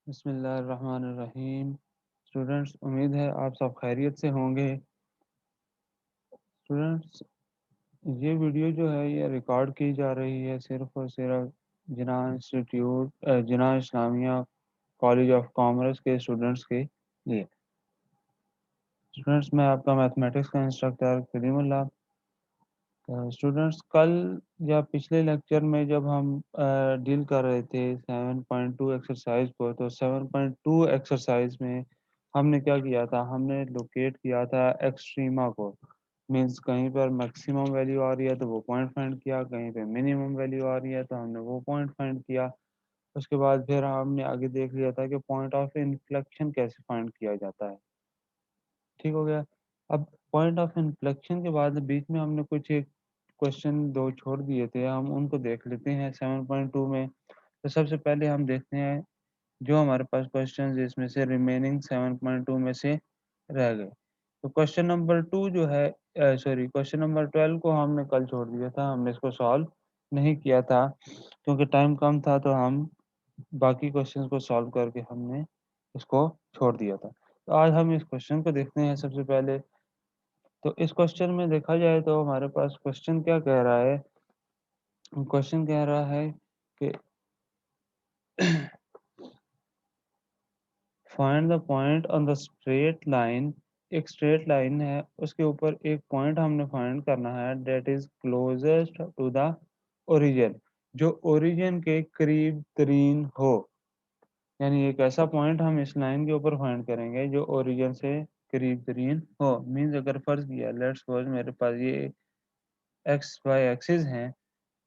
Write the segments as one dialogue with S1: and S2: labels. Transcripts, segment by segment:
S1: बिस्मिल्लाहिर्रहमानिर्रहीम। स्टूडेंट्स, उम्मीद है आप सब खैरियत से होंगे। स्टूडेंट्स, ये वीडियो जो है ये रिकॉर्ड की जा रही है सिर्फ़ और सिर्फ जिन्ना इस्लामिया कॉलेज ऑफ कॉमर्स के स्टूडेंट्स के लिए। स्टूडेंट्स, मैं आपका मैथमेटिक्स का इंस्ट्रक्टर करीमुल्लाह। स्टूडेंट्स, कल या पिछले लेक्चर में जब हम डील कर रहे थे 7.2 एक्सरसाइज को, तो 7.2 एक्सरसाइज में हमने क्या किया था, हमने लोकेट किया था एक्सट्रीमा को। मींस कहीं पर मैक्सिमम वैल्यू आ रही है तो वो पॉइंट फाइंड किया, कहीं पे मिनिमम वैल्यू आ रही है तो हमने वो पॉइंट फाइंड किया। उसके बाद फिर हमने आगे देख लिया था कि पॉइंट ऑफ इन्फ्लेक्शन कैसे फाइंड किया जाता है। ठीक हो गया। अब पॉइंट ऑफ इन्फ्लेक्शन के बाद बीच में हमने कुछ एक क्वेश्चन दो छोड़ दिए थे, हम उनको देख लेते हैं 7.2 में। तो सबसे पहले हम देखते हैं जो हमारे पास क्वेश्चन इसमें से रिमेनिंग 7.2 में से रह गए। तो क्वेश्चन नंबर 2 जो है, क्वेश्चन नंबर 12 को हमने कल छोड़ दिया था, हमने इसको सॉल्व नहीं किया था क्योंकि टाइम कम था, तो हम बाकी क्वेश्चंस को सॉल्व करके हमने इसको छोड़ दिया था। तो आज हम इस क्वेश्चन को देखते हैं सबसे पहले। तो इस क्वेश्चन में देखा जाए तो हमारे पास क्वेश्चन क्या कह रहा है। क्वेश्चन कह रहा है कि find the point on the straight line. एक स्ट्रेट लाइन है, उसके ऊपर एक पॉइंट हमने फाइंड करना है that is closest to the origin, जो ओरिजिन के करीब तरीन हो। यानी एक ऐसा पॉइंट हम इस लाइन के ऊपर फाइंड करेंगे जो ओरिजिन से करीब तरीन हो। मीन्स अगर फर्ज किया, लेट्स सपोज मेरे पास ये एक्स वाई एक्सिस हैं,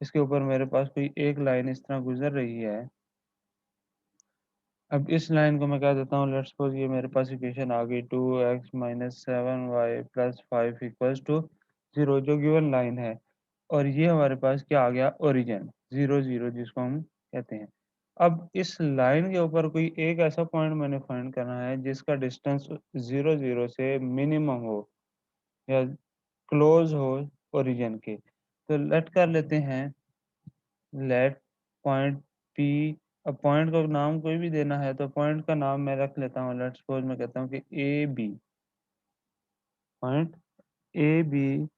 S1: इसके ऊपर मेरे पास कोई एक लाइन इस तरह गुजर रही है। अब इस लाइन को मैं क्या देता हूँ, लेट्स सपोज ये मेरे पास इक्वेशन आ गई 2x - 7y + 5 = 0, जो गिवन लाइन है। और ये हमारे पास क्या आ गया, ओरिजिन 0 0 जिसको हम कहते हैं। अब इस लाइन के ऊपर कोई एक ऐसा पॉइंट मैंने फाइंड करना है जिसका डिस्टेंस 0 0 से मिनिमम हो या क्लोज हो ओरिजिन के। तो लेट कर लेते हैं, लेट पॉइंट पी। अब पॉइंट का नाम कोई भी देना है तो पॉइंट का नाम मैं रख लेता हूँ, लेट्स सपोज मैं कहता हूँ कि A B. Point A B,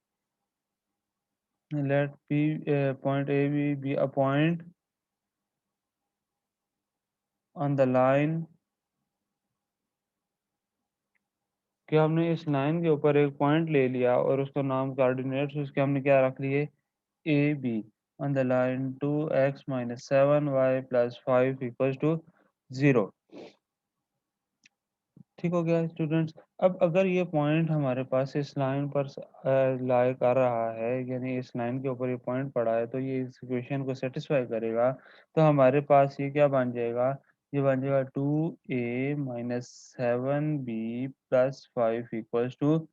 S1: let P, point A B B a point on the line. कि हमने इस लाइन के ऊपर एक पॉइंट ले लिया और उसका नाम कोऑर्डिनेट्स उसके हमने क्या रख लिए, A B, on the line 2x - 7y + 5 = 0। ठीक हो गया स्टूडेंट्स। अब अगर ये पॉइंट हमारे पास इस लाइन पर लाई कर रहा है, यानी इस लाइन के ऊपर ये पॉइंट पड़ा है, तो ये इस इक्वेशन को सेटिस्फाई करेगा। तो हमारे पास ये क्या बन जाएगा, ये बन जाएगा 2a - 7b + 5 =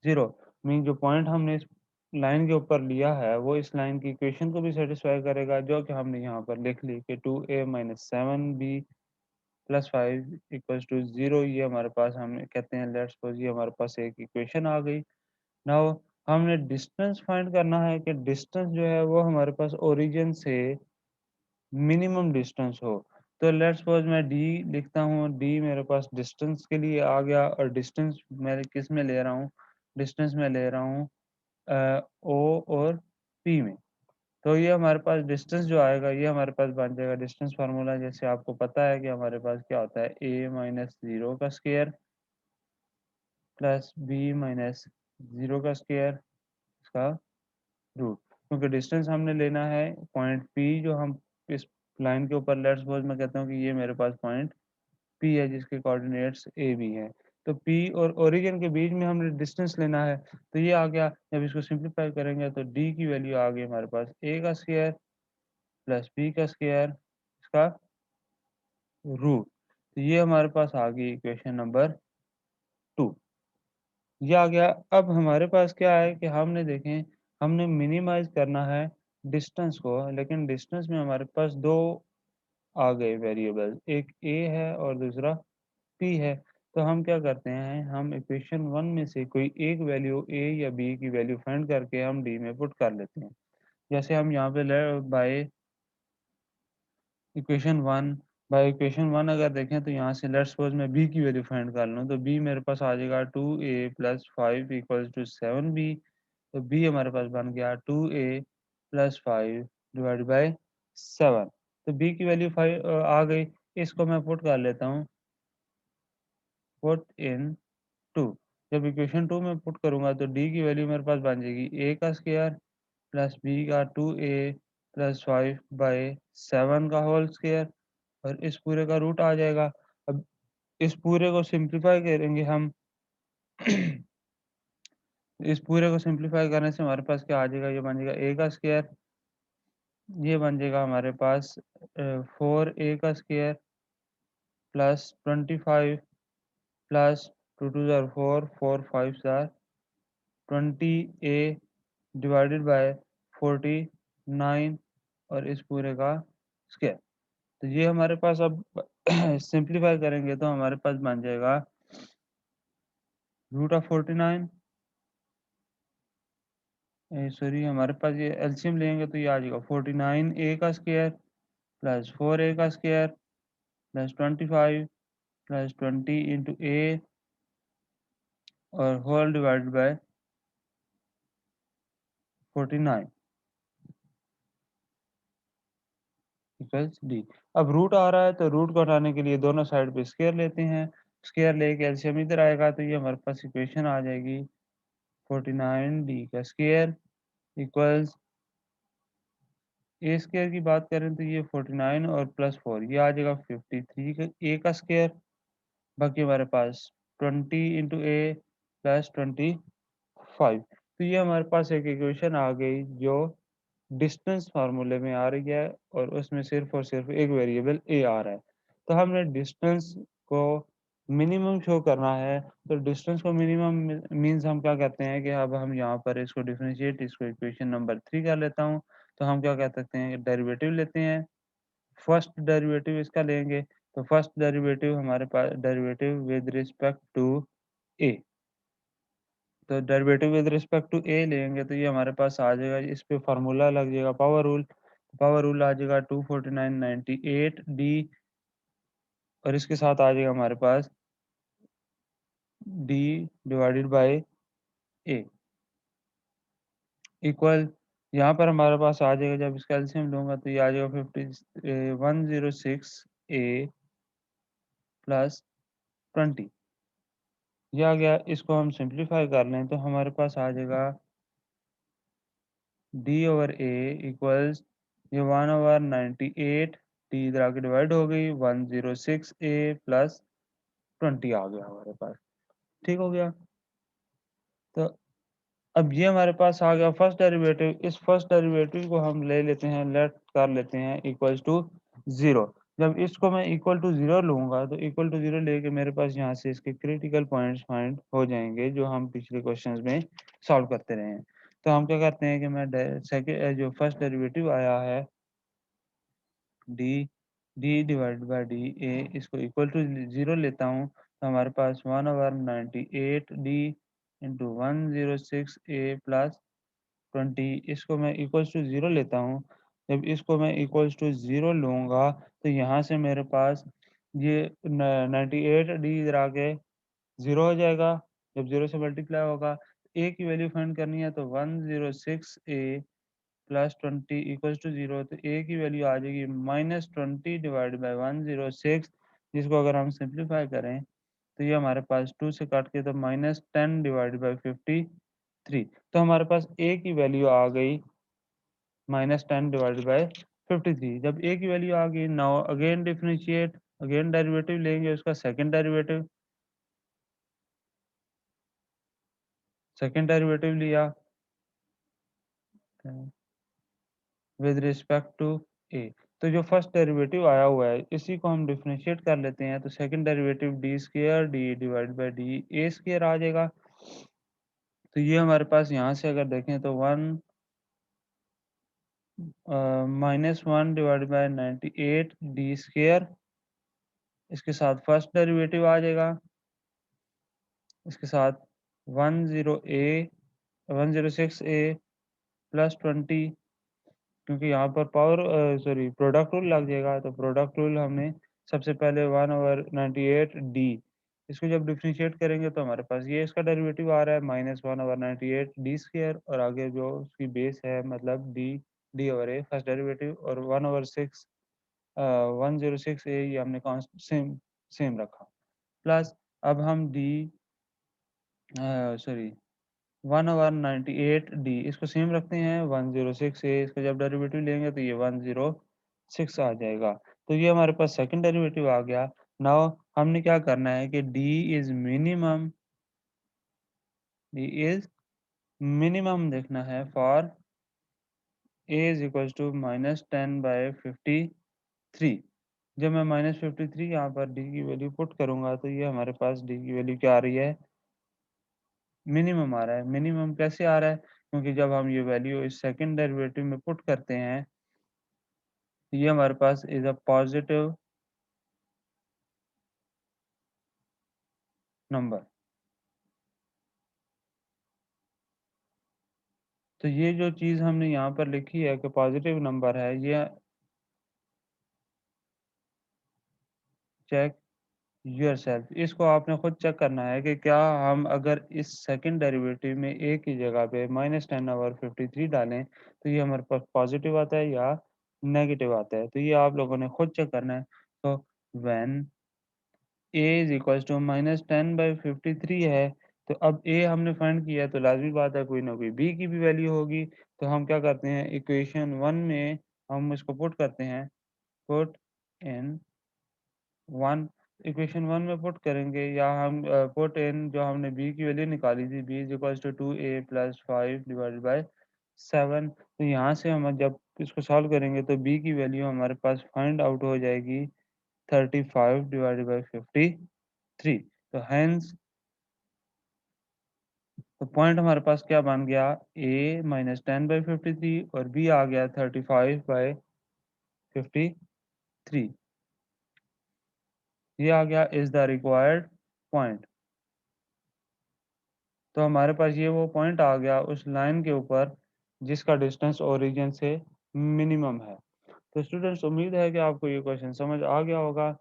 S1: 0। मीन जो पॉइंट हमने इस लाइन के ऊपर लिया है वो इस लाइन की इक्वेशन को भी सेटिस्फाई करेगा, जो कि हमने यहाँ पर लिख ली कि 2a - 7b +5 = 0। ये हमारे पास हम कहते हैं, लेट्स सपोज ये हमारे पास एक इक्वेशन आ गई। नाउ हमने डिस्टेंस फाइंड करना है कि डिस्टेंस जो है वो हमारे पास ओरिजिन से मिनिमम डिस्टेंस हो। तो लेट्स सपोज मैं डी लिखता हूँ, डी मेरे पास डिस्टेंस के लिए आ गया। और डिस्टेंस मैं किस में ले रहा हूँ, डिस्टेंस में ले रहा हूँ ओ और पी में। तो ये हमारे पास डिस्टेंस जो आएगा ये हमारे पास बन जाएगा डिस्टेंस फार्मूला। जैसे आपको पता है कि हमारे पास क्या होता है, a - 0 का स्क्वायर + b - 0 का स्क्वायर, इसका रूट। क्योंकि डिस्टेंस हमने लेना है पॉइंट पी, जो हम इस लाइन के ऊपर, लेट्स सपोज मैं कहता हूँ कि ये मेरे पास पॉइंट पी है जिसके कोऑर्डिनेट्स ए बी है। तो पी और ओरिजिन के बीच में हमने डिस्टेंस लेना है। तो ये आ गया, जब इसको सिंप्लीफाई करेंगे तो डी की वैल्यू आ गई हमारे पास ए का स्क्वायर + बी का स्क्वायर, इसका रूट। तो ये हमारे पास आ गई इक्वेशन नंबर 2। ये आ गया। अब हमारे पास क्या है कि हमने देखें, हमने मिनिमाइज करना है डिस्टेंस को, लेकिन डिस्टेंस में हमारे पास दो आ गए वेरिएबल, एक ए है और दूसरा पी है। तो हम क्या करते हैं, हम इक्वेशन 1 में से कोई एक वैल्यू ए या बी की वैल्यू फाइंड करके हम डी में पुट कर लेते हैं। जैसे हम यहाँ पे ले बाय इक्वेशन 1 भाई इक्वेशन 1 अगर देखें तो यहाँ से लेट्स सपोज मैं b की वैल्यू फाइंड कर लूँ, तो b मेरे पास आ जाएगा 2a plus 5 equals to 7b। तो b हमारे पास बन गया 2a प्लस 5 डिवाइड बाई 7। तो b की वैल्यू 5 आ गई। इसको मैं पुट कर लेता हूँ, पुट इन 2। जब इक्वेशन 2 में पुट करूँगा तो d की वैल्यू मेरे पास बन जाएगी a का स्क्वायर प्लस b का 2a प्लस 5 बाई 7 का होल स्क्वायर, और इस पूरे का रूट आ जाएगा। अब इस पूरे को सिंप्लीफाई करेंगे हम इस पूरे को सिंप्लीफाई करने से हमारे पास क्या आ जाएगा, ये बन जाएगा a का स्क्वायर, ये बन जाएगा हमारे पास 4a का स्क्वायर प्लस 25 प्लस 2 2 ज़ार 4 4 5 ज़ार 20a डिवाइडेड बाय 49 और इस पूरे का स्क्वायर। तो ये हमारे पास अब सिंप्लीफाई करेंगे तो हमारे पास बन जाएगा रूट ऑफ 49, सॉरी हमारे पास ये एलसीएम लेंगे तो ये आ जाएगा 49a का स्क्वायर प्लस 4a का square plus 25 plus 20 into a और whole divided by 49 equals D. अब रूट आ रहा है तो रूट को हटाने के लिए दोनों साइड पे स्क्वायर लेते हैं, स्क्वायर लेके एलसीएम इधर आएगा तो ये हमारे पास इक्वेशन आ जाएगी 49 डी का स्क्वायर इक्वल्स ए स्क्वायर की बात करें तो ये 49 और प्लस 4 ये आ जाएगा 53 का ए का स्क्वायर, बाकी हमारे पास 20 इंटू ए प्लस 25। तो ये हमारे पास एक इक्वेशन आ गई जो डिस्टेंस फार्मूले में आ रही है और उसमें सिर्फ और सिर्फ एक वेरिएबल ए आ रहा है। तो हमने डिस्टेंस को मिनिमम शो करना है, तो डिस्टेंस को मिनिमम मीन्स हम क्या करते हैं कि अब हम यहाँ पर इसको डिफरेंशिएट, इसको इक्वेशन नंबर 3 कर लेता हूँ। तो हम क्या कह सकते हैं, डेरिवेटिव लेते हैं, फर्स्ट डेरिवेटिव इसका लेंगे। तो फर्स्ट डेरिवेटिव हमारे पास डेरिवेटिव विद रिस्पेक्ट टू ए, तो डेरिवेटिव विद रिस्पेक्ट टू ए लेंगे तो ये हमारे पास आ जाएगा, इस पे फार्मूला लग जाएगा पावर रूल। पावर रूल आ जाएगा 249/98 डी, और इसके साथ आ जाएगा हमारे पास D divided by A equal, यहाँ पर हमारे पास आ जाएगा, जब इसका एलसीएम लूंगा तो ये आ जाएगा 106a प्लस 20। ये आ गया। इसको हम सिंप्लीफाई कर लें तो हमारे पास आ जाएगा डी ओवर ए इक्वल्स ये 1/98 डी इधर आके डिवाइड हो गई 106a प्लस 20 आ गया हमारे पास। ठीक हो गया। तो अब ये हमारे पास आ गया फर्स्ट डेरिवेटिव। इस फर्स्ट डेरिवेटिव को हम ले लेते हैं, लेट कर लेते हैं इक्वल्स टू 0। जब इसको मैं इक्वल टू 0 लूंगा तो इक्वल टू 0 लेके मेरे पास यहाँ से इसके क्रिटिकल पॉइंट्स फाइंड हो जाएंगे जो हम पिछले क्वेश्चंस में सॉल्व करते रहे हैं। तो हम क्या करते हैं कि मैं सेकेंड जो फर्स्ट डेरिवेटिव आया है D D divide by D ए, इसको इक्वल टू 0 लेता हूँ तो हमारे पास 1/98 डी इंटू 106a प्लस 20, इसको मैं इक्वल्स टू 0 लेता हूँ। जब इसको मैं इक्वल्स टू 0 लूँगा तो यहाँ से मेरे पास ये 98 डी इधर आके 0 हो जाएगा। जब 0 से मल्टीप्लाई होगा, ए की वैल्यू फाइंड करनी है तो 106a प्लस 20 इक्वल्स टू 0, तो ए की वैल्यू आ जाएगी -20 डिवाइड बाई 106, जिसको अगर हम सिंप्लीफाई करें तो ये हमारे पास 2 से काट के तो -10 डिवाइड बाई 53। तो हमारे पास ए की वैल्यू आ गई -10 डिवाइडेड बाय 53। जब ए की वैल्यू आ गई, now again differentiate, again derivative लेंगे उसका सेकंड डेरिवेटिव लिया विद रिस्पेक्ट टू ए। तो जो फर्स्ट डेरिवेटिव आया हुआ है इसी को हम डिफरेंशिएट कर लेते हैं, तो second derivative D square D divide by D A square आ जाएगा। तो ये हमारे पास यहाँ से अगर देखें तो -1 डिवाइड बाय 98 डी स्क्वायर, इसके साथ फर्स्ट डेरिवेटिव आ जाएगा, इसके साथ 106a प्लस 20, क्योंकि यहाँ पर पावर सॉरी प्रोडक्ट रूल लग जाएगा तो प्रोडक्ट रूल हमने सबसे पहले 1/98d, इसको जब डिफरेंशिएट करेंगे तो हमारे पास ये इसका डेरिवेटिव आ रहा है -1/98d² और आगे जो उसकी बेस है मतलब d/a फर्स्ट डेरिवेटिव और 1/6 106a ये हमने सेम सेम रखा। प्लस अब हम सॉरी 1/98d इसको सेम रखते हैं 106a, इसका जब डेरिवेटिव लेंगे तो ये 106 आ जाएगा। तो ये हमारे पास सेकंड डेरिवेटिव आ गया। नाउ हमने क्या करना है कि d इज मिनिमम देखना है for a is equal to -10/53। जब मैं -53 यहाँ पर d की वैल्यू पुट करूंगा तो ये हमारे पास d की वैल्यू क्या आ रही है, मिनिमम आ रहा है। मिनिमम कैसे आ रहा है, क्योंकि जब हम ये वैल्यू इस सेकंड डेरिवेटिव में पुट करते हैं तो ये हमारे पास इज अ पॉजिटिव नंबर। तो ये जो चीज़ हमने यहाँ पर लिखी है कि पॉजिटिव नंबर है, ये चेक योरसेल्फ, इसको आपने खुद चेक करना है कि क्या हम अगर इस सेकंड डेरिवेटिव में a की जगह पे -10/53 डालें तो ये हमारे पास पॉजिटिव आता है या नेगेटिव आता है। तो ये आप लोगों ने खुद चेक करना है। तो when a is equal to -10/53 है, तो अब a हमने फाइंड किया है तो लाजमी बात है कोई ना कोई b की भी वैल्यू होगी। तो हम क्या करते हैं, इक्वेशन 1 में हम इसको पुट करते हैं, पुट इन 1, इक्वेशन 1 में पुट करेंगे या हम पुट इन जो हमने b की वैल्यू निकाली थी, b is equal to 2a + 5 divided by 7। तो यहाँ से हम जब इसको सॉल्व करेंगे तो b की वैल्यू हमारे पास फाइंड आउट हो जाएगी 35 डिवाइडेड बाय 53। तो हेंस तो पॉइंट हमारे पास क्या बन गया, a -10/53 और b आ गया 35/53। ये आ गया इज द रिक्वायर्ड पॉइंट। तो हमारे पास ये वो पॉइंट आ गया उस लाइन के ऊपर जिसका डिस्टेंस ओरिजिन से मिनिमम है। तो स्टूडेंट्स उम्मीद है कि आपको ये क्वेश्चन समझ आ गया होगा।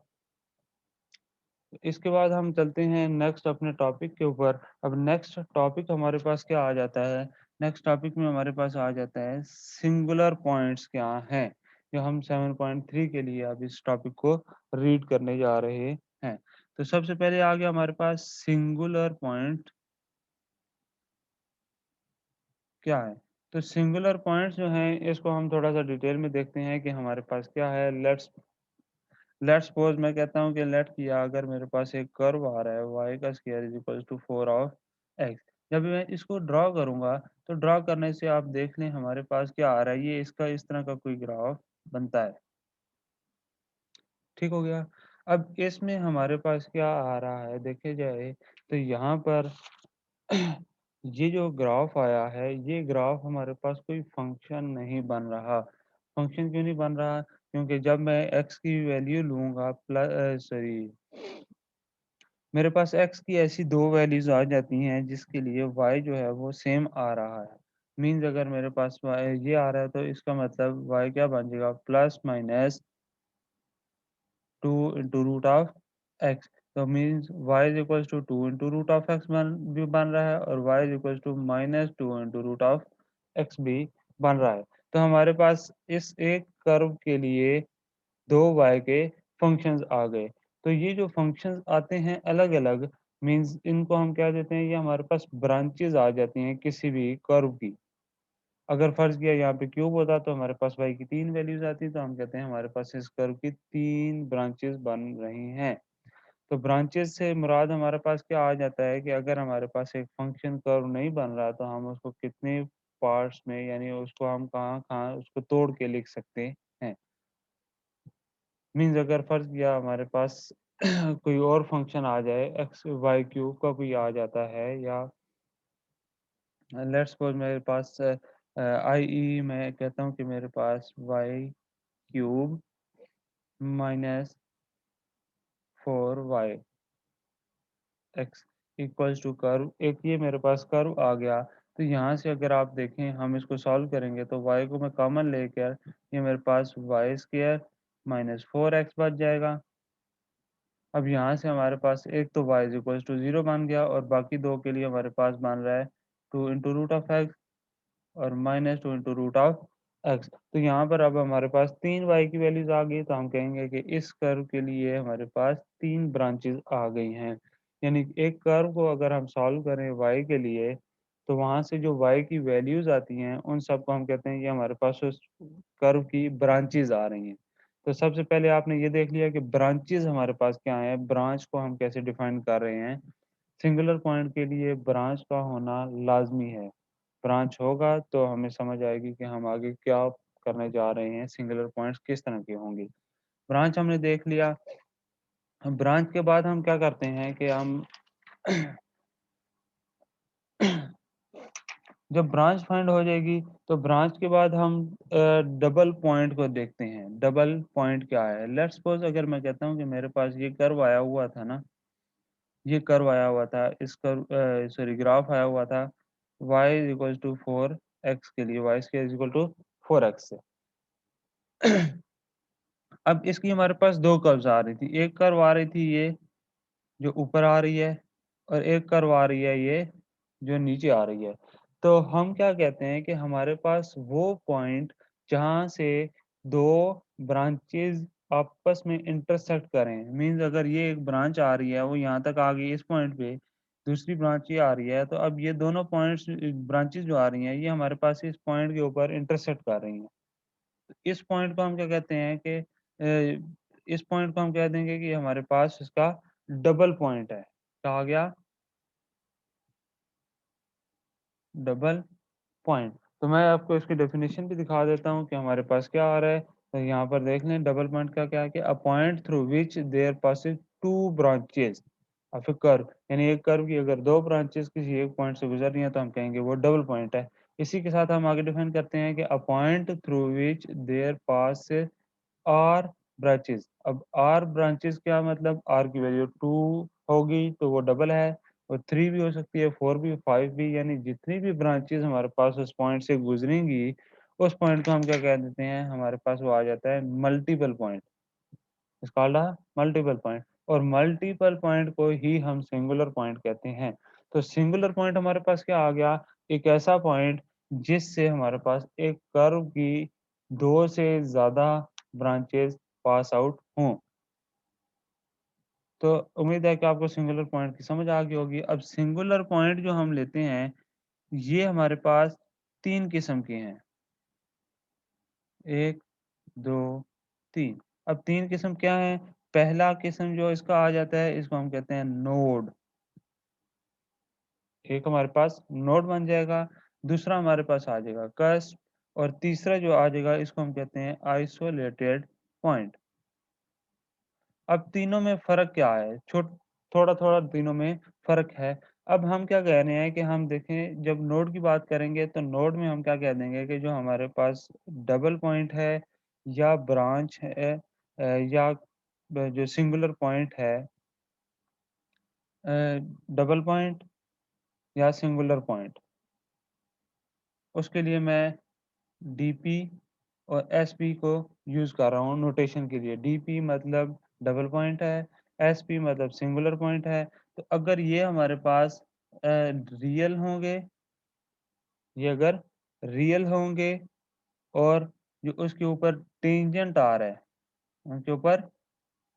S1: इसके बाद हम चलते हैं नेक्स्ट अपने टॉपिक के ऊपर। अब नेक्स्ट टॉपिक हमारे पास क्या आ जाता है, नेक्स्ट टॉपिक में हमारे पास आ जाता है सिंगुलर पॉइंट्स क्या हैं, जो हम 7.3 के लिए अब इस टॉपिक को रीड करने जा रहे हैं। तो सबसे पहले आ गया हमारे पास सिंगुलर पॉइंट क्या है। तो सिंगुलर पॉइंट्स जो हैं इसको हम थोड़ा सा डिटेल में देखते हैं कि हमारे पास क्या है। लेट्स लेट्स सपोज मैं कहता हूँ कि लेट किया अगर मेरे पास एक कर्व आ रहा है y का square is equal to 4 of x। जब मैं इसको ड्रॉ करूंगा तो ड्रॉ करने से आप देख लें हमारे पास क्या आ रहा है, ये इसका इस तरह का कोई ग्राफ बनता है। ठीक हो गया। अब इसमें हमारे पास क्या आ रहा है देखे जाए तो यहाँ पर ये जो ग्राफ आया है ये ग्राफ हमारे पास कोई फंक्शन नहीं बन रहा। फंक्शन क्यों नहीं बन रहा, क्योंकि जब मैं x की वैल्यू लूंगा प्लस सॉरी मेरे पास x की ऐसी दो वैल्यूज आ जाती हैं जिसके लिए y जो है वो सेम आ रहा है। मीन्स अगर मेरे पास y ये आ रहा है तो इसका मतलब y क्या बन जाएगा, +-2 इंटू रूट ऑफ एक्स। तो means y is equal to 2 into root of x भी बन रहा है और y is equal to -2 into root of x भी बन रहा है। तो हमारे पास इस एक कर्व के लिए दो y के फंक्शंस आ गए। तो ये जो फंक्शंस आते हैं अलग-अलग, मीन्स इनको हम क्या देते हैं, ये हमारे पास ब्रांचेज़ आ जाती हैं किसी भी कर्व की। अगर फ़र्ज़ किया यहाँ पे क्यूब होता तो हमारे पास y की 3 वैल्यूज़ आती, तो हम कहते हैं हमारे पास इस कर्व की 3 ब्रांचेज़ बन रही हैं। तो ब्रांचेज़ से मुराद हमारे पास क्या आ जाता है कि अगर हमारे पास एक फंक्शन कर्व नहीं बन रहा तो हम उसको कितने पार्ट्स में यानी उसको हम कहाँ-कहाँ उसको तोड़ के लिख सकते हैं। मीन्स अगर फ़र्ज़ किया हमारे पास कोई और फ़ंक्शन आ जाए एक्स वाई क्यूब का कोई आ जाता है या लेट्स सपोज़ मेरे पास i.e. मैं कहता हूँ कि मेरे पास Y cube -4y X equals two curve, एक ये मेरे पास कर्व आ गया। तो यहाँ से अगर आप देखें हम इसको सॉल्व करेंगे तो y को मैं कॉमन लेकर ये मेरे पास वाई स्क्वायर -4x बच जाएगा। अब यहाँ से हमारे पास एक तो y इज़ इक्वल्स टू 0 बन गया और बाकी 2 के लिए हमारे पास बन रहा है 2 इंटू रूट ऑफ x और minus 2 into root of x। तो यहाँ पर अब हमारे पास 3 y की वैल्यूज़ आ गई, तो हम कहेंगे कि इस कर्व के लिए हमारे पास 3 ब्रांचेज़ आ गई हैं। यानी एक कर्व को अगर हम सॉल्व करें y के लिए, तो वहाँ से जो y की वैल्यूज़ आती हैं, उन सबको हम कहते हैं कि हमारे पास उस कर्व की ब्रांचेज़ आ रही हैं। तो सबसे पहले आपने ये देख लिया कि ब्रांचेज़ हमारे पास क्या हैं, ब्रांच को हम कैसे डिफाइन कर रहे हैं। सिंगुलर पॉइंट के लिए ब्रांच का होना लाज़मी है। ब्रांच होगा तो हमें समझ आएगी कि हम आगे क्या करने जा रहे हैं, सिंगुलर पॉइंट्स किस तरह के होंगे। ब्रांच हमने देख लिया, ब्रांच के बाद हम क्या करते हैं कि हम जब ब्रांच फाइंड हो जाएगी, तो ब्रांच के बाद हम डबल पॉइंट को देखते हैं। डबल पॉइंट क्या है? लेट्स सपोज़ अगर मैं कहता हूँ कि मेरे पास ये कर्व आया हुआ था ना, ये कर्व आया हुआ था, इस कर्व सॉरी ग्राफ आया हुआ था y is equals to 4x के लिए, y square is equal to 4x से। अब इसकी हमारे पास 2 कर्व्स आ रही थी। एक कर्व आ रही थी ये, जो ऊपर आ रही है और एक कर्व आ रही है ये, जो नीचे आ रही है। तो हम क्या कहते हैं कि हमारे पास वो पॉइंट जहाँ से 2 ब्रांचेज़ आपस में इंटरसेक्ट करें, मीन्स अगर ये एक ब्रांच आ रही है, वो यहाँ तक आ गई इस पॉइंट पे, दूसरी ब्रांच ये आ रही है, तो अब ये दोनों पॉइंट्स ब्रांचेज़ जो आ रही हैं, ये हमारे पास इस पॉइंट के ऊपर इंटरसेक्ट कर रही हैं। इस पॉइंट को हम क्या कहते हैं कि इस पॉइंट को हम कह देंगे कि हमारे पास इसका डबल पॉइंट है। कहा गया डबल पॉइंट। तो मैं आपको इसकी डेफिनेशन भी दिखा देता हूँ कि हमारे पास क्या आ रहा है। तो यहाँ पर देख लें डबल पॉइंट का क्या है कि a point through which there passes 2 branches of a curve, यानी एक कर्व की अगर 2 ब्रांचेस किसी एक पॉइंट से गुजर रही हैं तो हम कहेंगे वो डबल पॉइंट है। इसी के साथ हम आगे डिफाइन करते हैं कि a point through which there pass are branches. अब आर ब्रांचेज़ क्या मतलब आर की वैल्यू 2 होगी तो वो डबल है और 3 भी हो सकती है, 4 भी, 5 भी, यानी जितनी भी ब्रांचेज़ हमारे पास उस पॉइंट से गुज़रेंगी, उस पॉइंट को हम क्या कह देते हैं, हमारे पास वो आ जाता है multiple point. It's called a multiple point और मल्टीपल पॉइंट को ही हम सिंगुलर पॉइंट कहते हैं। तो सिंगुलर पॉइंट हमारे पास क्या आ गया, एक ऐसा पॉइंट जिससे हमारे पास एक कर्व की 2 से ज़्यादा ब्रांचेज़ पास आउट हों। तो उम्मीद है कि आपको सिंगुलर पॉइंट की समझ आ गई होगी। अब सिंगुलर पॉइंट जो हम लेते हैं, ये हमारे पास 3 किस्म के हैं। 1, 2, 3। अब 3 किस्म क्या हैं? पहला किस्म जो इसका आ जाता है, इसको हम कहते हैं नोड। एक हमारे पास नोड बन जाएगा, दूसरा हमारे पास आ जाएगा कस्प और तीसरा जो आ जाएगा, इसको हम कहते हैं आइसोलेटेड पॉइंट। अब तीनों में फ़र्क क्या है? थोड़ा-थोड़ा तीनों में फ़र्क है। अब हम क्या कह रहे हैं कि हम देखें जब नोड की बात करेंगे तो नोड में हम क्या कह देंगे कि जो हमारे पास डबल पॉइंट है या ब्रांच है या जो सिंगुलर पॉइंट है डबल पॉइंट या सिंगुलर पॉइंट, उसके लिए मैं डीपी और एसपी को यूज़ कर रहा हूँ नोटेशन के लिए। डीपी मतलब डबल पॉइंट है, एसपी मतलब सिंगुलर पॉइंट है। तो अगर ये हमारे पास रियल होंगे, ये अगर रियल होंगे और जो उसके ऊपर टेंजेंट आ रहा है, उनके ऊपर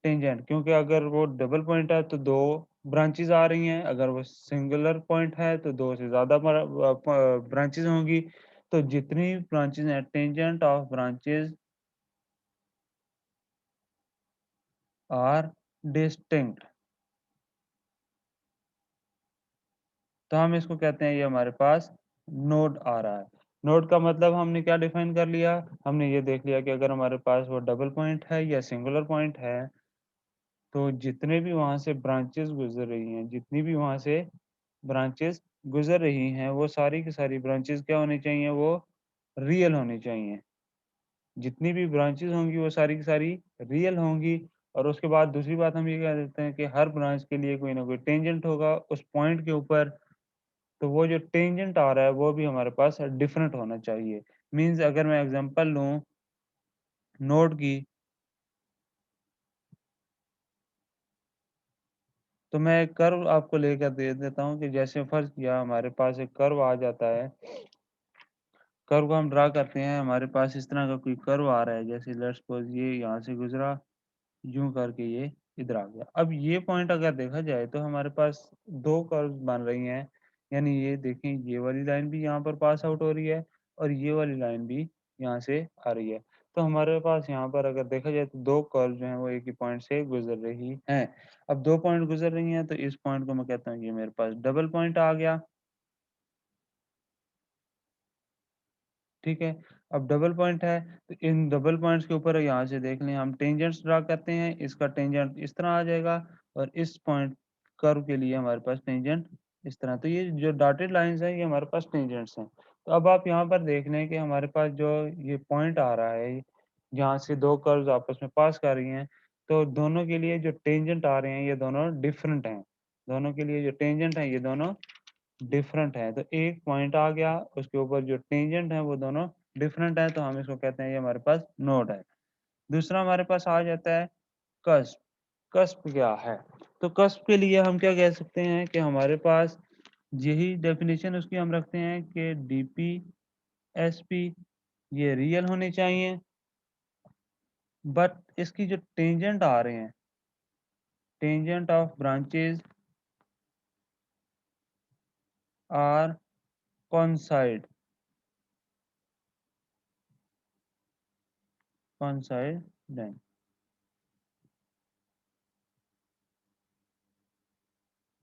S1: टेंजेंट, क्योंकि अगर वो डबल पॉइंट है तो 2 ब्रांचेज़ आ रही हैं, अगर वो सिंगुलर पॉइंट है तो 2 से ज़्यादा ब्रांचेज़ होंगी। तो जितनी ब्रांचेज़ हैं tangent of branches are distinct. तो हम इसको कहते हैं ये हमारे पास नोड आ रहा है। नोड का मतलब हमने क्या डिफाइन कर लिया? हमने ये देख लिया कि अगर हमारे पास वो डबल पॉइंट है या सिंगुलर पॉइंट है, तो जितने भी वहाँ से ब्रांचेज़ गुज़र रही हैं, जितनी भी वहाँ से ब्रांचेज़ गुज़र रही हैं, वो सारी की सारी ब्रांचेज़ क्या होनी चाहिए? वो रियल होनी चाहिए। जितनी भी ब्रांचेज़ होंगी वो सारी की सारी रियल होंगी और उसके बाद दूसरी बात हम ये कह देते हैं कि हर ब्रांच के लिए कोई ना कोई टेंजेंट होगा उस पॉइंट के ऊपर। तो वो जो टेंजेंट आ रहा है वो भी हमारे पास डिफरेंट होना चाहिए। मीन्स अगर मैं एग्ज़ाम्पल लूँ, नोड की, तो मैं एक कर्व आपको लेकर दे देता हूँ कि जैसे फ़र्ज़ किया हमारे पास एक कर्व आ जाता है, कर्व को हम ड्रा करते हैं, हमारे पास इस तरह का कोई कर्व आ रहा है, जैसे लेट्स सपोज़ ये यहाँ से गुज़रा, यूँ करके ये इधर आ गया। अब ये पॉइंट अगर देखा जाए तो हमारे पास 2 कर्व्स बन रही हैं, यानी ये देखें ये वाली लाइन भी यहाँ पर पास आउट हो रही है और ये वाली लाइन भी यहाँ से आ रही है। तो हमारे पास यहाँ पर अगर देखा जाए तो 2 कर्व जो हैं वो एक ही पॉइंट से गुज़र रही हैं। अब 2 पॉइंट गुज़र रही हैं तो इस पॉइंट को मैं कहता हूँ ये मेरे पास डबल पॉइंट आ गया। ठीक है? अब डबल पॉइंट है, तो इन डबल पॉइंट्स के ऊपर यहाँ से देख लें हम टेंजेंट्स ड्रा करते हैं, इसका टेंजेंट इस तरह आ जाएगा और इस पॉइंट कर्व के लिए हमारे पास टेंजेंट इस तरह। तो ये जो डॉटेड लाइन्स हैं, ये हमारे पास टेंजेंट्स हैं। तो अब आप यहाँ पर देख लें कि हमारे पास जो ये पॉइंट आ रहा है, जहाँ से 2 कर्व्स आपस में पास कर रही हैं, तो दोनों के लिए जो टेंजेंट आ रहे हैं, ये दोनों डिफरेंट हैं। दोनों के लिए जो टेंजेंट हैं, ये दोनों डिफरेंट है। तो एक पॉइंट आ गया, उसके ऊपर जो टेंजेंट है वो दोनों डिफरेंट है, तो हम इसको कहते हैं ये हमारे पास नोड है। दूसरा हमारे पास आ जाता है कस्प। कस्प क्या है? तो कस्प के लिए हम क्या कह सकते हैं कि हमारे पास यही डेफिनेशन उसकी हम रखते हैं कि डीपी, एसपी ये रियल होने चाहिए, बट इसकी जो टेंजेंट आ रहे हैं, tangent of branches are coincide coincident.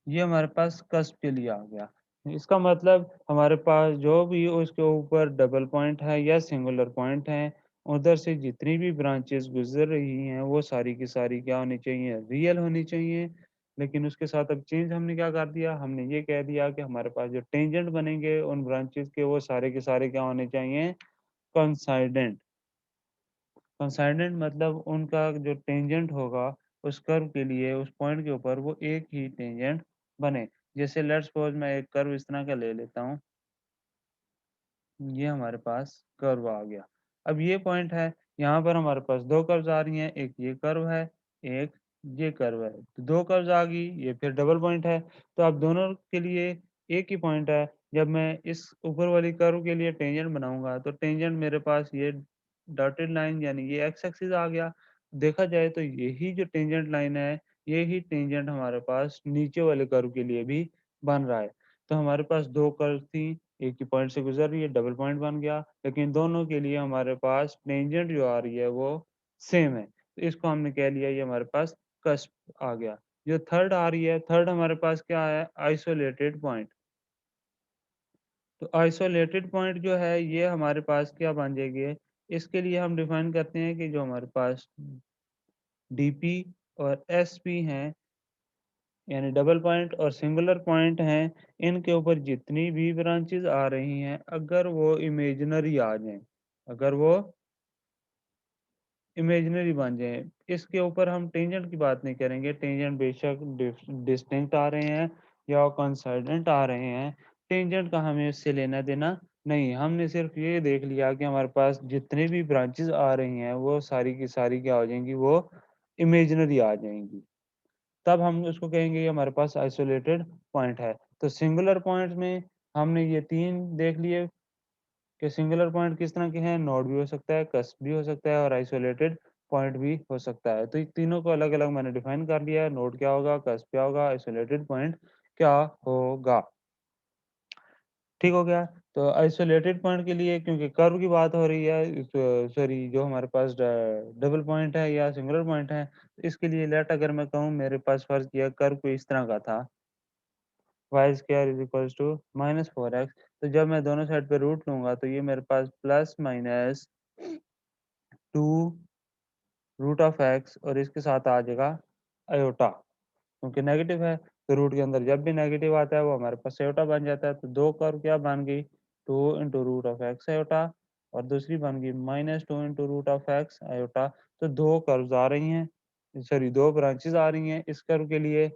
S1: ये हमारे पास कस्प के लिए आ गया। इसका मतलब हमारे पास जो भी उसके ऊपर डबल पॉइंट है या सिंगुलर पॉइंट है, उधर से जितनी भी ब्रांचेस गुज़र रही हैं, वो सारी की सारी क्या होनी चाहिए? रियल होनी चाहिए। लेकिन उसके साथ अब चेंज हमने क्या कर दिया? हमने ये कह दिया कि हमारे पास जो टेंजेंट बनेंगे उन ब्रांचेस के, वो सारे के सारे क्या होने चाहिए? कोइंसाइडेंट। कोइंसाइडेंट मतलब उनका जो टेंजेंट होगा उस कर्व के लिए, उस पॉइंट के ऊपर वो एक ही टेंजेंट बने। जैसे लेट्स सपोज़ मैं एक कर्व इस तरह का ले लेता हूँ, ये हमारे पास कर्व आ गया। अब ये पॉइंट है, यहाँ पर हमारे पास 2 कर्व्स आ रही हैं, एक ये कर्व है, एक ये कर्व है। तो 2 कर्व्स आ गई, ये फिर डबल पॉइंट है, तो अब दोनों के लिए एक ही पॉइंट है। जब मैं इस ऊपर वाली कर्व के लिए टेंजेंट बनाऊँगा, तो टेंजेंट मेरे पास ये डॉटेड लाइन यानी ये एक्स एक्सिस आ गया। देखा जाए तो यही जो टेंजेंट लाइन है, यही टेंजेंट हमारे पास नीचे वाले कर्व के लिए भी बन रहा है। तो हमारे पास 2 कर्व थी, एक ही पॉइंट से गुज़र रही है, डबल पॉइंट बन गया, लेकिन दोनों के लिए हमारे पास टेंजेंट जो आ रही है वो सेम है। तो इसको हमने कह लिया ये हमारे पास कस्प आ गया। जो थर्ड आ रही है, थर्ड हमारे पास क्या है? Isolated point. तो आइसोलेटेड पॉइंट जो है ये हमारे पास क्या बन जाएगी? इसके लिए हम डिफाइन करते हैं कि जो हमारे पास डीपी और एसपी हैं, यानी डबल पॉइंट और सिंगुलर पॉइंट हैं, इनके ऊपर जितनी भी ब्रांचेज़ आ रही हैं, अगर वो इमेजिनरी आ जाएँ, अगर वो इमेजिनरी बन जाएँ, इसके ऊपर हम टेंजेंट की बात नहीं करेंगे, टेंजेंट बेशक डिस्टिंक्ट आ रहे हैं या कोइंसाइडेंट आ रहे हैं, टेंजेंट का हमें इससे लेना-देना नहीं है। हमने सिर्फ़ ये देख लिया कि हमारे पास जितनी भी ब्रांचेज़ आ रही हैं, वो सारी की सारी क्या हो जाएँगी? वो इमेजिनरी आ जाएँगी। तब हम उसको कहेंगे ये हमारे पास आइसोलेटेड पॉइंट है। तो सिंगुलर पॉइंट्स में हमने ये 3 देख लिए कि सिंगुलर पॉइंट किस तरह के हैं, नोड भी हो सकता है, कस्प भी हो सकता है और आइसोलेटेड पॉइंट भी हो सकता है। तो ये तीनों को अलग-अलग मैंने डिफाइन कर लिया है, नोड क्या होगा, कस्प क्या होगा, आइसोलेटेड पॉइंट क्या होगा। ठीक हो गया? तो आइसोलेटेड पॉइंट के लिए क्योंकि कर्व की बात हो रही है, सॉरी जो हमारे पास डबल पॉइंट है या सिंगुलर पॉइंट है, तो इसके लिए लेट अगर मैं कहूँ मेरे पास फ़र्ज़ किया कर्व कोई इस तरह का था, y square is equals to -4x, तो जब मैं दोनों साइड पे रूट लूँगा तो ये मेरे पास plus minus 2 root of x और इसके साथ आ जाएगा आयोटा, क्योंकि नेगेटिव है, तो रूट के अंदर जब भी नेगेटिव आता है वो हमारे पास आयोटा बन जाता है। तो 2 कर्व क्या बन गई? 2 into root of x iota और दूसरी बन गई -2 into root of x iota. तो 2 कर्व्स आ रही हैं, सॉरी 2 ब्रांचेज़ आ रही हैं इस कर्व के लिए।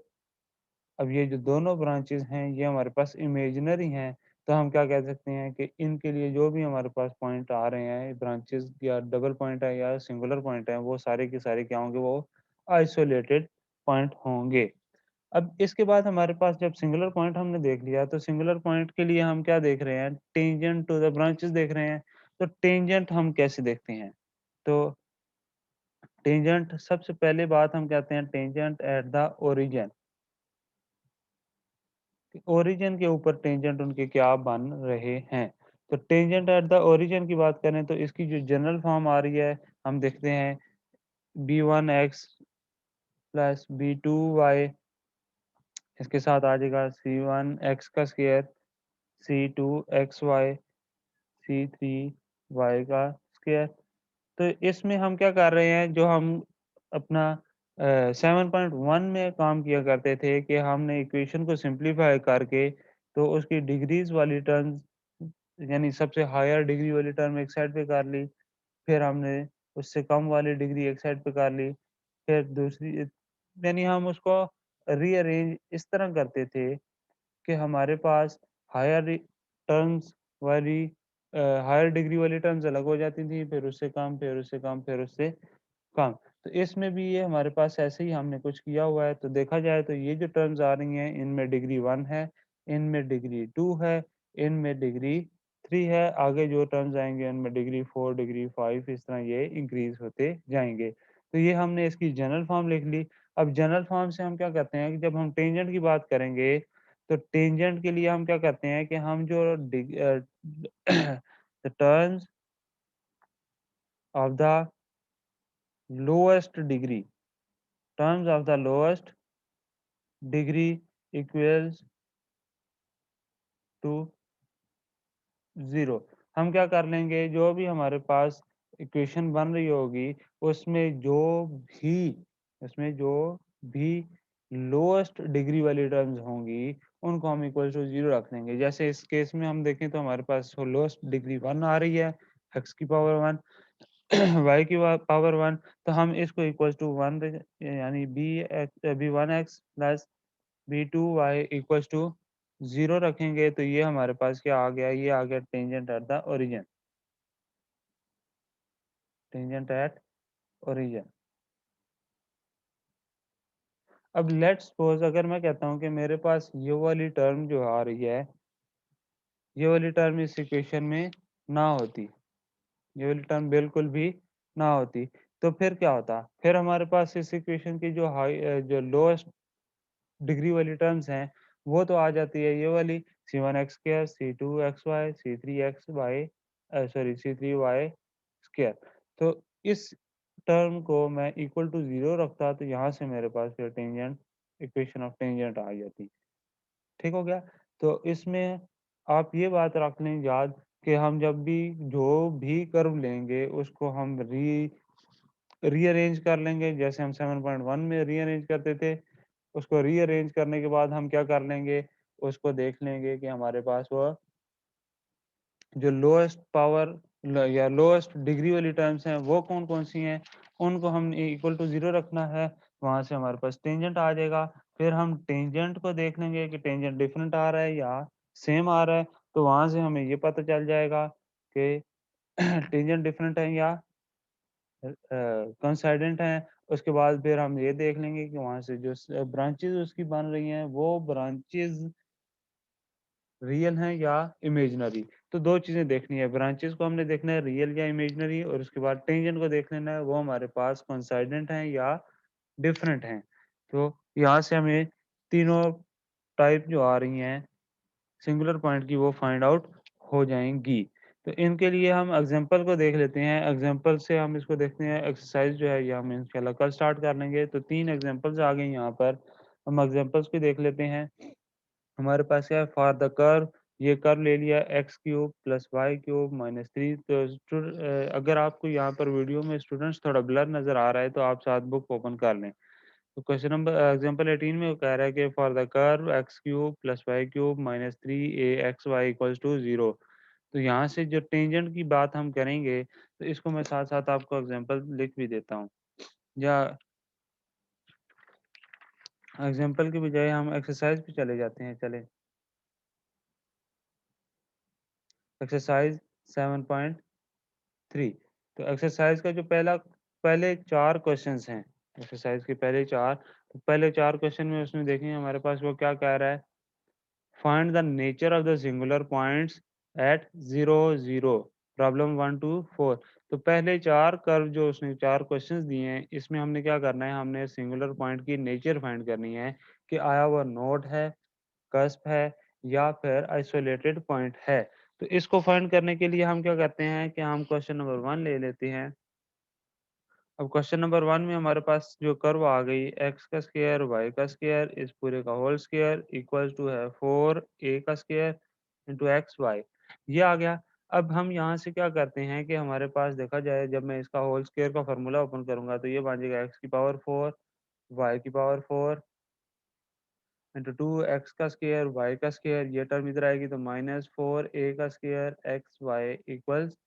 S1: अब ये जो दोनों ब्रांचेज़ हैं, ये हमारे पास इमेजिनरी हैं, तो हम क्या कह सकते हैं कि इनके लिए जो भी हमारे पास पॉइंट आ रहे हैं, ब्रांचेज़ या डबल पॉइंट है या सिंगुलर पॉइंट है, वो सारे के सारे क्या होंगे? वो आइसोलेटेड पॉइंट होंगे। अब इसके बाद हमारे पास जब सिंगुलर पॉइंट हमने देख लिया, तो सिंगुलर पॉइंट के लिए हम क्या देख रहे हैं? टेंजेंट टू द ब्रांचेस देख रहे हैं। तो टेंजेंट हम कैसे देखते हैं? तो टेंजेंट सबसे पहले बात हम कहते हैं tangent at the origin. Origin के ऊपर टेंजेंट उनके क्या बन रहे हैं? तो टेंजेंट एट द ओरिजिन की बात करें तो इसकी जो जनरल फॉर्म आ रही है, हम देखते हैं b1x प्लस b2y, इसके साथ आ जाएगा c1x का स्क्वायर, c2xy, c3y का स्क्वायर। तो इसमें हम क्या कर रहे हैं, जो हम अपना 7.1 में काम किया करते थे कि हमने इक्वेशन को सिंप्लीफाई करके तो उसकी डिग्रीज वाली टर्म्स, यानी सबसे हायर डिग्री वाली टर्म एक साइड पे कर ली, फिर हमने उससे कम वाली डिग्री एक साइड पे कर ली, फिर दूसरी, यानी हम उसको रीअरेंज इस तरह करते थे कि हमारे पास हायर टर्म्स वाली हायर डिग्री वाली टर्म्स अलग हो जाती थी, फिर उससे कम, फिर उससे कम, फिर उससे कम। तो इसमें भी ये हमारे पास ऐसे ही हमने कुछ किया हुआ है। तो देखा जाए तो ये जो टर्म्स आ रही हैं, इनमें डिग्री 1 है, इनमें डिग्री 2 है, इनमें डिग्री 3 है। आगे जो टर्म्स आएँगे उनमें डिग्री 4, डिग्री 5, इस तरह ये इंक्रीज़ होते जाएँगे। तो ये हमने इसकी जनरल फॉर्म लिख ली। अब जनरल फॉर्म से हम क्या करते हैं कि जब हम टेंजेंट की बात करेंगे, तो टेंजेंट के लिए हम क्या करते हैं कि हम जो the terms of the lowest degree, terms of the lowest degree equals to 0। हम क्या कर लेंगे, जो भी हमारे पास इक्वेशन बन रही होगी, उसमें भी उसमें जो भी लोएस्ट डिग्री वाली टर्म्स होंगी, उनको हम इक्वल टू 0 रख देंगे। जैसे इस केस में हम देखें तो हमारे पास लोएस्ट डिग्री 1 आ रही है, x की पावर 1 y की पावर 1, तो हम इसको इक्वल टू 1 यानी b1x plus b2y equals to 0 रखेंगे, तो ये हमारे पास क्या आ गया? ये आ गया tangent at the origin. Tangent at origin. अब लेट्स सपोज अगर मैं कहता हूँ कि मेरे पास ये वाली टर्म जो आ रही है, ये वाली टर्म इस इक्वेशन में ना होती, ये वाली टर्म बिल्कुल भी ना होती, तो फिर क्या होता? फिर हमारे पास इस इक्वेशन की जो लोएस्ट डिग्री वाली टर्म्स हैं, वो तो आ जाती है ये वाली c1x square, c2xy, c3xy, c3y square. तो इस टर्म को मैं इक्वल टू 0 रखता, तो यहाँ से मेरे पास फिर टेंजेंट, इक्वेशन ऑफ टेंजेंट आ जाती। ठीक हो गया? तो इसमें आप ये बात रख लें याद कि हम जब भी जो भी कर्व लेंगे उसको हम रीअरेंज कर लेंगे, जैसे हम 7.1 में रीअरेंज करते थे। उसको रीअरेंज करने के बाद हम क्या कर लेंगे, उसको देख लेंगे कि हमारे पास वो जो लोएस्ट पावर या लोएस्ट डिग्री वाली टर्म्स हैं, वो कौन-कौन सी हैं, उनको हम इक्वल टू 0 रखना है। वहाँ से हमारे पास टेंजेंट आ जाएगा। फिर हम टेंजेंट को देख लेंगे कि टेंजेंट डिफरेंट आ रहा है या सेम आ रहा है, तो वहाँ से हमें ये पता चल जाएगा कि टेंजेंट डिफरेंट है या कोइंसिडेंट हैं। उसके बाद फिर हम ये देख लेंगे कि वहाँ से जो ब्रांचेज़ उसकी बन रही हैं, वो ब्रांचेज़ रियल हैं या इमेजिनरी। तो 2 चीज़ें देखनी है, ब्रांचेज़ को हमने देखना है रियल या इमेजिनरी, और उसके बाद टेंजेंट को देख लेना है, वो हमारे पास कोइंसिडेंट हैं या डिफरेंट हैं। तो यहाँ से हमें तीनों टाइप जो आ रही हैं सिंगुलर पॉइंट की, वो फाइंड आउट हो जाएँगी। तो इनके लिए हम एग्ज़ाम्पल को देख लेते हैं। एग्ज़ाम्पल से हम इसको देखते हैं, एक्सरसाइज़ जो है ये हम इंशाल्लाह कल स्टार्ट कर लेंगे। तो 3 एग्ज़ाम्पल्स आ गए यहाँ पर, हम एग्ज़ाम्पल्स को देख लेते हैं। हमारे पास क्या है, फॉर द कर्व, ये कर्व ले लिया x cube plus y cube minus 3। तो अगर आपको यहाँ पर वीडियो में स्टूडेंट्स थोड़ा ब्लर नज़र आ रहा है, तो आप साथ बुक ओपन कर लें। तो क्वेश्चन नंबर एग्जांपल 18 में वो कह रहा है कि for the curve x cube plus y cube minus 3 ax y equals to 0। तो यहाँ से जो टेंजेंट की बात हम करेंगे, तो इसको मैं साथ-साथ आपको एग्जांपल लिख भी देता हूँ। या एग्जांपल की बजाय हम एक्सरसाइज पे चले जाते हैं, चलें। एक्सरसाइज 7.3। तो एक्सरसाइज का जो पहले 4 क्वेश्चंस हैं, एक्सरसाइज के पहले 4 तो पहले 4 क्वेश्चन में उसमें देखेंगे हमारे पास वो क्या कह रहा है, find the nature of the singular points at 0, 0, problem 1 to 4। तो पहले 4 कर्व जो उसने 4 क्वेश्चंस दिए हैं, इसमें हमने क्या करना है, हमने सिंगुलर पॉइंट की नेचर फाइंड करनी है कि आया वो नोड है, कस्प है या फिर आइसोलेटेड पॉइंट है। तो इसको फाइंड करने के लिए हम क्या करते हैं कि हम क्वेश्चन नंबर 1 ले लेते हैं। अब क्वेश्चन नंबर 1 में हमारे पास जो कर्व आ गई, एक्स का स्क्वायर वाई का स्क्वायर इस पूरे का होल स्क्वायर इक्वल्स टू है 4a का स्क्वायर इंटू एक्स वाई, ये आ गया। अब हम यहाँ से क्या करते हैं कि हमारे पास देखा जाए, जब मैं इसका होल स्क्वायर का फॉर्मूला ओपन करूंगा तो ये बन जाएगा एक्स की पावर 4 वाई की पावर 4 इंटू 2 एक्स का स्क्वायर वाई का स्क्वायर, ये टर्म इधर आएगी तो -4a का स्क्वायर एक्स वाई इक्वल्स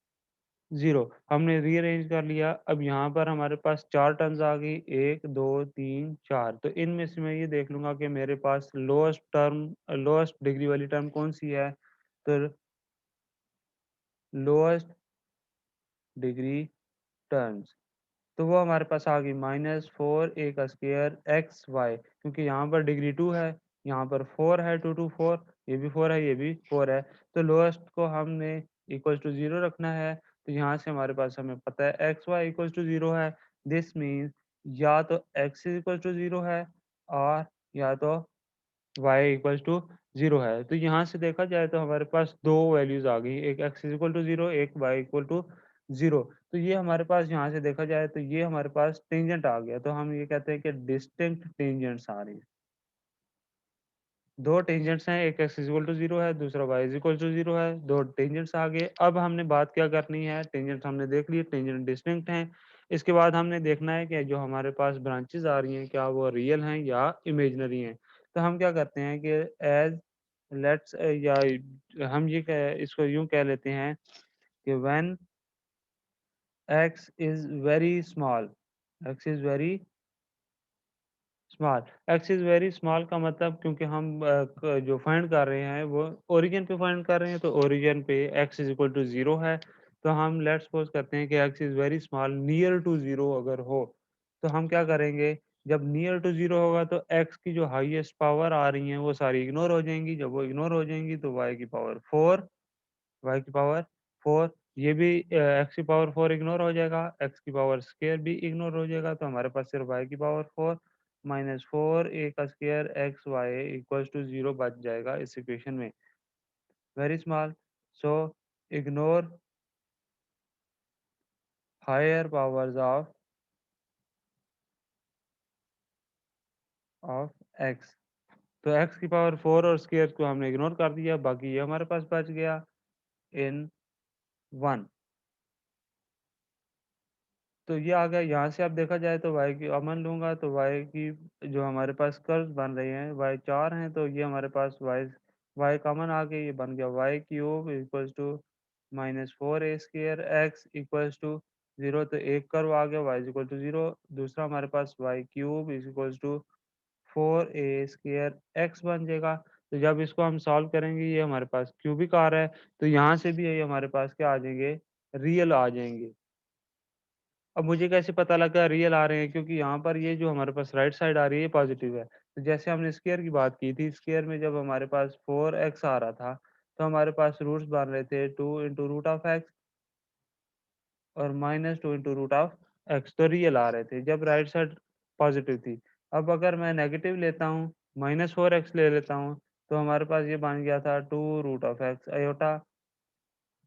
S1: 0। हमने रीअरेंज कर लिया। अब यहाँ पर हमारे पास 4 टर्म्स आ गई, 1, 2, 3, 4। तो इनमें से मैं ये देख लूँगा कि मेरे पास लोएस्ट डिग्री वाली टर्म कौन-सी है? तो लोएस्ट डिग्री टर्म्स, तो वो हमारे पास आ गई -4a का स्क्वायर एक्स वाई, क्योंकि यहाँ पर डिग्री 2 है, यहाँ पर 4 है, 2 2 4, ये भी 4 है, ये भी 4 है। तो लोएस्ट को हमने इक्वल्स टू 0 रखना है। तो यहाँ से हमारे पास हमें पता है एक्स वाई इक्वल्स टू 0 है। दिस मीन्स या तो एक्स इज इक्वल्स टू 0 है और या तो y इक्वल्स टू 0 है। तो यहाँ से देखा जाए तो हमारे पास 2 वैल्यूज़ आ गई, एक x इज़ इक्वल टू 0, एक y इक्वल टू 0। तो ये हमारे पास यहाँ से देखा जाए तो ये हमारे पास टेंजेंट आ गया। तो हम ये कहते हैं कि डिस्टिंक्ट टेंजेंट्स आ रही हैं। 2 टेंजेंट्स हैं, एक x इज़ इक्वल टू 0 है, दूसरा y इज़ इक्वल टू 0 है, 2 टेंजेंट्स आ गए। अब हमने बात क्या करनी है, टेंजेंट्स हमने देख लिए, टेंजेंट डिस्टिंक्ट हैं। इसके बाद हमने देखना है कि जो हमारे पास ब्रांचेज़ आ रही हैं, क्या वो रियल हैं या इमेजिनरी हैं। तो हम क्या करते हैं कि एज़ लेट्स या हम ये कह इसको यूँ कह लेते हैं कि when x is very small, x is very small, x is very small का मतलब, क्योंकि हम जो फाइंड कर रहे हैं वो ओरिजिन पे फाइंड कर रहे हैं, तो ओरिजिन पे x इज़ इक्वल टू 0 है। तो हम लेट्स सपोज़ करते हैं कि x is very small near to 0 अगर हो, तो हम क्या करेंगे, जब नियर टू 0 होगा तो x की जो हाईएस्ट पावर आ रही हैं वो सारी इग्नोर हो जाएँगी। जब वो इग्नोर हो जाएँगी तो y की पावर 4, y की पावर 4, ये भी x की पावर 4 इग्नोर हो जाएगा, x की पावर स्क्वायर भी इग्नोर हो जाएगा, तो हमारे पास सिर्फ y की पावर 4 माइनस 4a का square x y equals to 0 बच जाएगा इस इक्वेशन में। Very small, so ignore higher powers of x। तो x की पावर 4 और स्क्वायर को हमने इग्नोर कर दिया, बाकी ये हमारे पास बच गया इन 1। तो ये आ गया। यहाँ से अब देखा जाए तो y की अमन लूँगा तो y की जो हमारे पास कर्व्स बन रहे हैं, y 4 हैं, तो ये हमारे पास y कॉमन आ गई, ये बन गया y cube equals to -4a square x equals to 0। तो एक कर्व आ गया y इज इक्वल टू 0, दूसरा हमारे पास y cube is equals to 4a square x बन जाएगा। तो जब इसको हम सॉल्व करेंगे, ये हमारे पास क्यूबिक आ रहा है, तो यहाँ से भी ये हमारे पास क्या आ जाएंगे, रियल आ जाएंगे। अब मुझे कैसे पता लगा रियल आ रहे हैं, क्योंकि यहाँ पर ये जो हमारे पास राइट साइड आ रही है ये पॉजिटिव है। तो जैसे हमने स्क्वायर की बात की थी, स्क्वायर में जब हमारे पास 4x आ रहा था, तो हमारे पास रूट्स बन रहे थे 2 इंटू रूट ऑफ एक्स और -2 इंटू रूट ऑफ एक्स, तो रियल आ रहे थे जब राइट साइड पॉजिटिव थी। अब अगर मैं नेगेटिव लेता हूँ, -4x ले लेता हूँ, तो हमारे पास ये बन गया था 2 root of x iota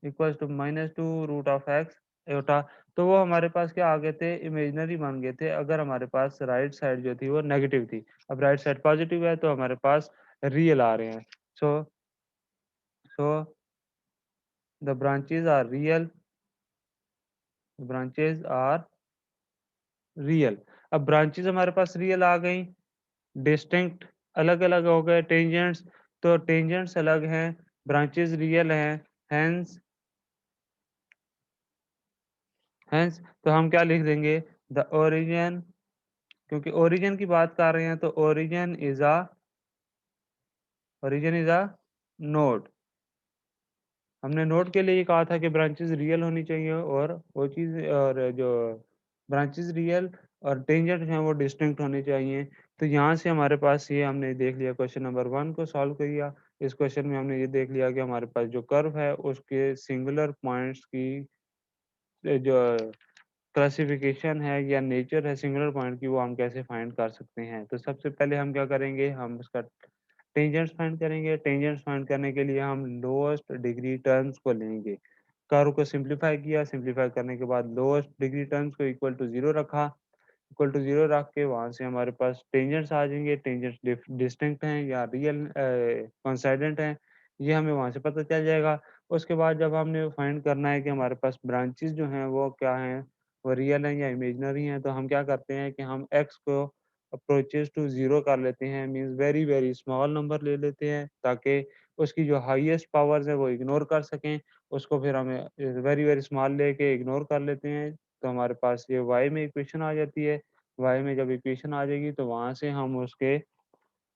S1: equals to -2 root of x eta. तो वो हमारे पास क्या आ गए थे, इमेजिनरी बन गए थे, अगर हमारे पास राइट साइड जो थी वो नेगेटिव थी। अब राइट साइड पॉजिटिव है तो हमारे पास रियल आ रहे हैं। So so the branches are real, branches are real. अब ब्रांचेज हमारे पास रियल आ गई, डिस्टिंक्ट अलग अलग हो गए टेंजेंट्स, तो टेंजेंट्स अलग हैं, ब्रांचेज रियल हैं, हेंस हेंस तो हम क्या लिख देंगे, द ओरिजिन, क्योंकि ओरिजिन की बात कर रहे हैं तो ओरिजिन इज अ नोड। हमने नोड के लिए ये कहा था कि ब्रांचेस रियल होनी चाहिए, और वो चीज़ और जो ब्रांचेस रियल और टेंजेंट हैं वो डिस्टिंक्ट होने चाहिए। तो यहाँ से हमारे पास ये हमने देख लिया, क्वेश्चन नंबर 1 को सॉल्व किया। इस क्वेश्चन में हमने ये देख लिया कि हमारे पास जो कर्व है उसके सिंगुलर पॉइंट्स की जो क्लासिफिकेशन है या नेचर है सिंगुलर पॉइंट की, वो हम कैसे फाइंड कर सकते हैं। तो सबसे पहले हम क्या करेंगे, हम उसका टेंजेंट्स फाइंड करेंगे। टेंजेंट्स फाइंड करने के लिए हम लोएस्ट डिग्री टर्म्स को लेंगे। कर्व को सिंप्लीफाई किया, सिंप्लीफाई करने के बाद लोएस्ट डिग्री टर्म्स को इक्वल टू 0 रखा। इक्वल टू 0 रख के वहाँ से हमारे पास टेंजेंट्स आ जाएँगे। टेंजेंट्स डिस्टिंक्ट हैं या रियल कोइंसिडेंट हैं, ये हमें वहाँ से पता चल जाएगा। उसके बाद जब हमने फाइंड करना है कि हमारे पास ब्रांचेज़ जो हैं वो क्या हैं, वो रियल हैं या इमेजिनरी हैं, तो हम क्या करते हैं कि हम x को अप्रोचेस टू 0 कर लेते हैं, means very very small number ले लेते हैं ताकि उसकी जो हाईएस्ट पावर्स है वो इग्नोर कर सकें। उसको फिर हमें वेरी वेरी स्मॉल लेके इग्नोर कर लेते हैं, तो हमारे पास ये y में इक्वेशन आ जाती है। y में जब इक्वेशन आ जाएगी तो वहाँ से हम उसके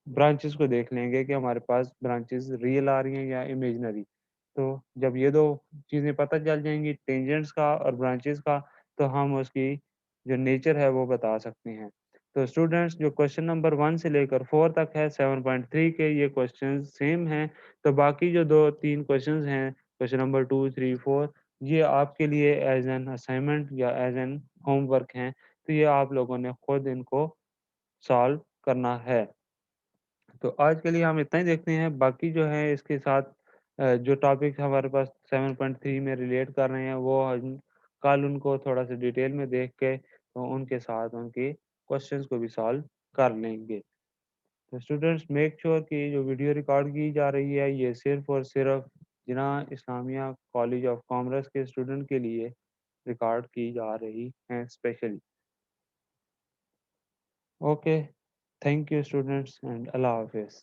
S1: ब्रांचेज़ को देख लेंगे कि हमारे पास ब्रांचेज़ रियल आ रही हैं या इमेजिनरी। तो जब ये 2 चीज़ें पता चल जाएँगी टेंजेंट्स का और ब्रांचेज़ का, तो हम उसकी जो नेचर है वो बता सकते हैं। तो स्टूडेंट्स जो क्वेश्चन नंबर 1 से लेकर 4 तक है 7.3 के ये क्वेश्चंस सेम हैं। तो बाकी जो 2-3 क्वेश्चंस हैं, क्वेश्चन नंबर 2, 3, 4, ये आपके लिए एज़ एन असाइनमेंट या एज़ एन होमवर्क हैं। तो ये आप लोगों ने खुद इनको सॉल्व करना है। तो आज के लिए हम इतना ही देखते हैं, बाकी जो है इसके साथ जो टॉपिक्स हमारे पास 7.3 में रिलेट कर रहे हैं, वो हम कल उनको थोड़ा-सा डिटेल में देख के तो उनके साथ उनके क्वेश्चंस को भी सॉल्व कर लेंगे। तो स्टूडेंट्स मेक श्योर कि जो वीडियो रिकॉर्ड की जा रही है, ये सिर्फ़ और सिर्फ़ Jinnah Islamia college of commerce के स्टूडेंट के लिए रिकॉर्ड की जा रही हैं specially. Okay, thank you students and अल्लाह हाफ़िज़।